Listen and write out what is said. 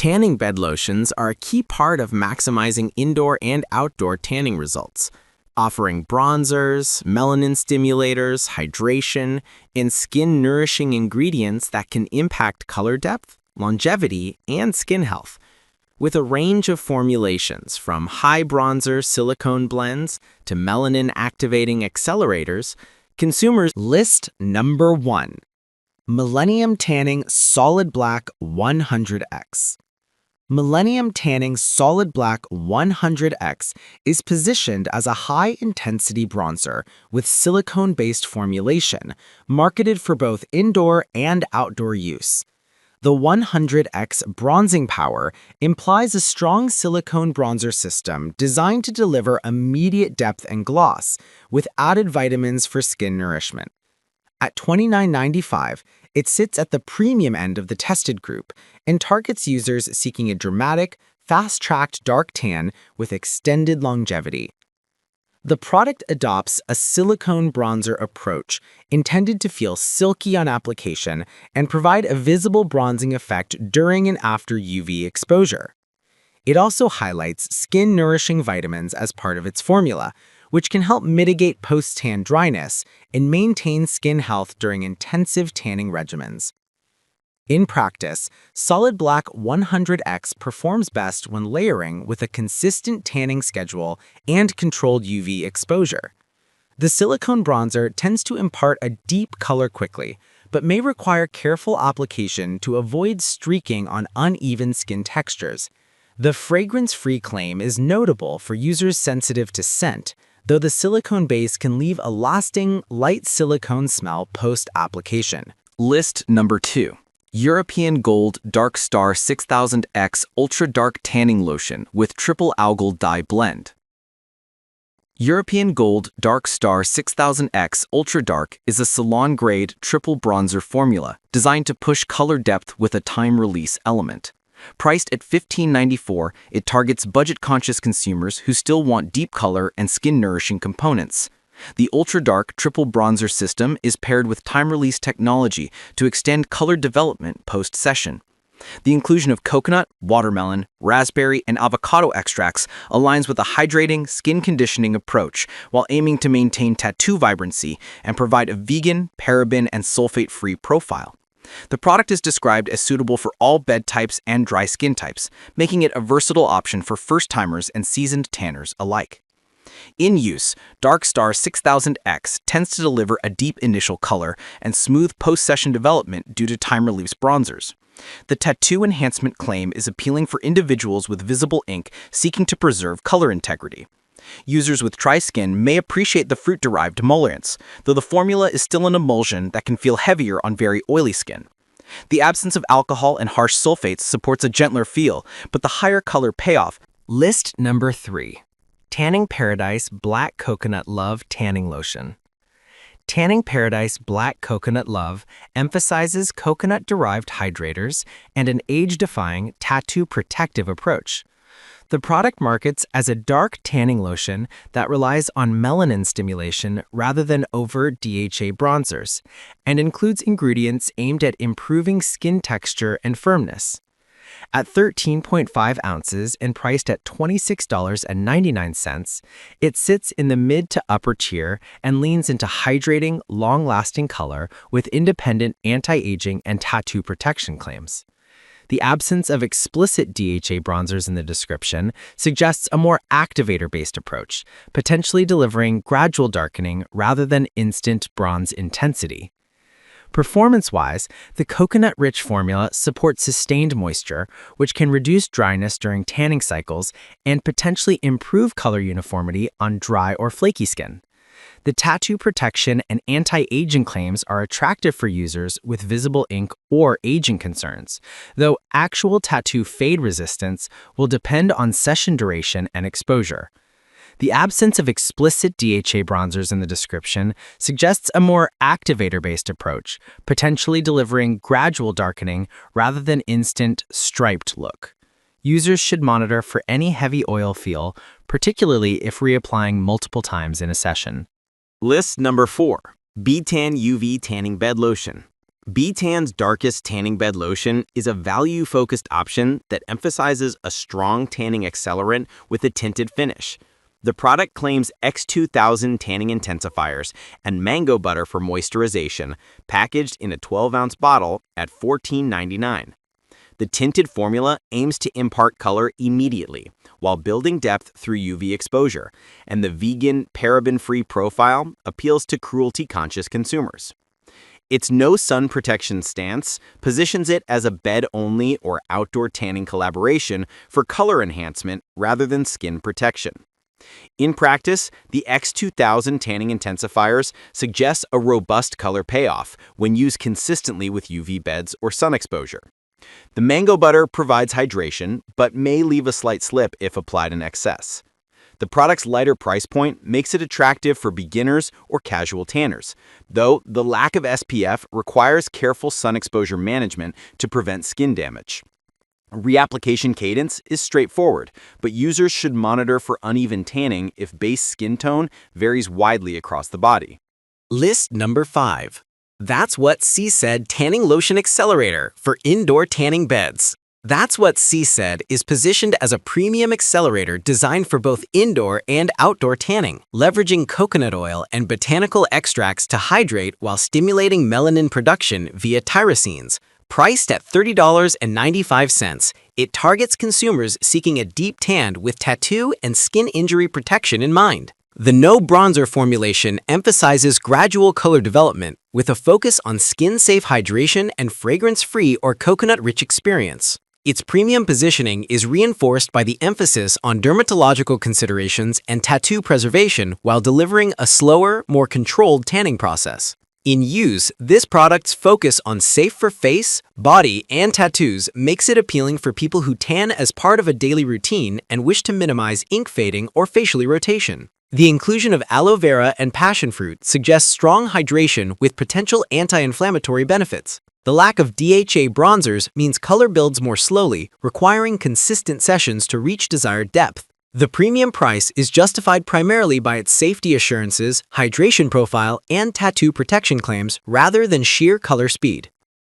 Tanning bed lotions are a key part of maximizing indoor and outdoor tanning results, offering bronzers, melanin stimulators, hydration, and skin-nourishing ingredients that can impact color depth, longevity, and skin health. With a range of formulations from high bronzer silicone blends to melanin-activating accelerators, consumers list number 1. Millennium Tanning Solid Black 100X. Millennium Tanning Solid Black 100X is positioned as a high-intensity bronzer with silicone-based formulation, marketed for both indoor and outdoor use. The 100X bronzing power implies a strong silicone bronzer system designed to deliver immediate depth and gloss, with added vitamins for skin nourishment. At $29.95, it sits at the premium end of the tested group and targets users seeking a dramatic, fast-tracked dark tan with extended longevity. The product adopts a silicone bronzer approach intended to feel silky on application and provide a visible bronzing effect during and after UV exposure. It also highlights skin-nourishing vitamins as part of its formula, which can help mitigate post-tan dryness and maintain skin health during intensive tanning regimens. In practice, Solid Black 100X performs best when layering with a consistent tanning schedule and controlled UV exposure. The silicone bronzer tends to impart a deep color quickly, but may require careful application to avoid streaking on uneven skin textures. The fragrance-free claim is notable for users sensitive to scent, though the silicone base can leave a lasting, light silicone smell post-application. List number 2. European Gold Dark Star 6000X Ultra Dark Tanning Lotion with Triple Algal Dye Blend. European Gold Dark Star 6000X Ultra Dark is a salon-grade triple bronzer formula designed to push color depth with a time-release element. Priced at $15.94, it targets budget-conscious consumers who still want deep color and skin-nourishing components. The ultra-dark triple bronzer system is paired with time-release technology to extend color development post-session. The inclusion of coconut, watermelon, raspberry, and avocado extracts aligns with a hydrating, skin-conditioning approach while aiming to maintain tattoo vibrancy and provide a vegan, paraben, and sulfate-free profile. The product is described as suitable for all bed types and dry skin types, making it a versatile option for first-timers and seasoned tanners alike. In use, Dark Star 6000X tends to deliver a deep initial color and smooth post-session development due to time-release bronzers. The tattoo enhancement claim is appealing for individuals with visible ink seeking to preserve color integrity. Users with dry skin may appreciate the fruit-derived emollients, though the formula is still an emulsion that can feel heavier on very oily skin. The absence of alcohol and harsh sulfates supports a gentler feel, but the higher color payoff. List number 3. Tanning Paradise Black Coconut Love Tanning Lotion. Tanning Paradise Black Coconut Love emphasizes coconut-derived hydrators and an age-defying, tattoo-protective approach. The product markets as a dark tanning lotion that relies on melanin stimulation rather than overt DHA bronzers, and includes ingredients aimed at improving skin texture and firmness. At 13.5 ounces and priced at $26.99, it sits in the mid to upper tier and leans into hydrating, long-lasting color with independent anti-aging and tattoo protection claims. The absence of explicit DHA bronzers in the description suggests a more activator-based approach, potentially delivering gradual darkening rather than instant bronze intensity. Performance-wise, the coconut-rich formula supports sustained moisture, which can reduce dryness during tanning cycles and potentially improve color uniformity on dry or flaky skin. The tattoo protection and anti-aging claims are attractive for users with visible ink or aging concerns, though actual tattoo fade resistance will depend on session duration and exposure. The absence of explicit DHA bronzers in the description suggests a more activator-based approach, potentially delivering gradual darkening rather than instant, striped look. Users should monitor for any heavy oil feel, particularly if reapplying multiple times in a session. List number 4. B-Tan UV Tanning Bed Lotion. B-Tan's Darkest Tanning Bed Lotion is a value-focused option that emphasizes a strong tanning accelerant with a tinted finish. The product claims X2000 tanning intensifiers and mango butter for moisturization, packaged in a 12-ounce bottle at $14.99. The tinted formula aims to impart color immediately, while building depth through UV exposure, and the vegan, paraben-free profile appeals to cruelty-conscious consumers. Its no sun protection stance positions it as a bed-only or outdoor tanning collaboration for color enhancement rather than skin protection. In practice, the X2000 tanning intensifiers suggest a robust color payoff when used consistently with UV beds or sun exposure. The mango butter provides hydration, but may leave a slight slip if applied in excess. The product's lighter price point makes it attractive for beginners or casual tanners, though the lack of SPF requires careful sun exposure management to prevent skin damage. Reapplication cadence is straightforward, but users should monitor for uneven tanning if base skin tone varies widely across the body. List number 5. That's What She Said Tanning Lotion Accelerator for Indoor Tanning Beds. That's What She Said is positioned as a premium accelerator designed for both indoor and outdoor tanning, leveraging coconut oil and botanical extracts to hydrate while stimulating melanin production via tyrosines. Priced at $30.95, it targets consumers seeking a deep tan with tattoo and skin injury protection in mind. The no bronzer formulation emphasizes gradual color development with a focus on skin-safe hydration and fragrance-free or coconut-rich experience. Its premium positioning is reinforced by the emphasis on dermatological considerations and tattoo preservation while delivering a slower, more controlled tanning process. In use, this product's focus on safe for face, body, and tattoos makes it appealing for people who tan as part of a daily routine and wish to minimize ink fading or facial rotation. The inclusion of aloe vera and passion fruit suggests strong hydration with potential anti-inflammatory benefits. The lack of DHA bronzers means color builds more slowly, requiring consistent sessions to reach desired depth. The premium price is justified primarily by its safety assurances, hydration profile, and tattoo protection claims rather than sheer color speed.